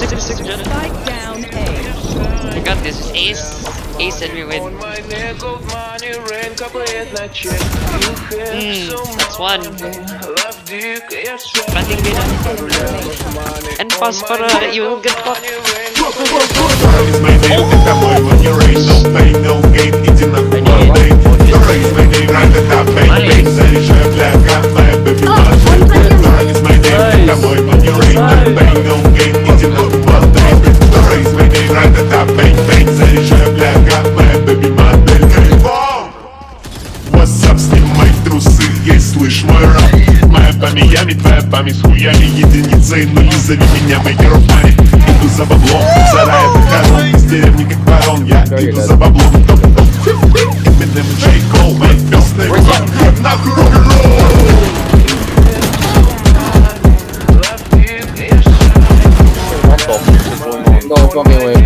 Spike down A. We got this. Ace. Ace and we win. That's one. Planting B na. And pass para you will get caught. Raise my name, это мой money, no pain, no gain, иди на хуй, Raise my name, right at that bang, bang, заряжаю фляга, моя baby mother. Raise my name, это мой money, no pain, no gain, иди на хуй, Raise my name, right at that bang, bang, заряжаю фляга, моя baby mother. What's up, снимай трусы, ей слышь мой рап. Моя память, твоя память с хуями, единицей, нули, зови меня maker of money. Иду за баблом, сарай это корон, из деревни как барон, я иду за баблом. Eminem, J. Cole, мои пёсные рукам, нахуй рок-н-ролл. No, fucking way.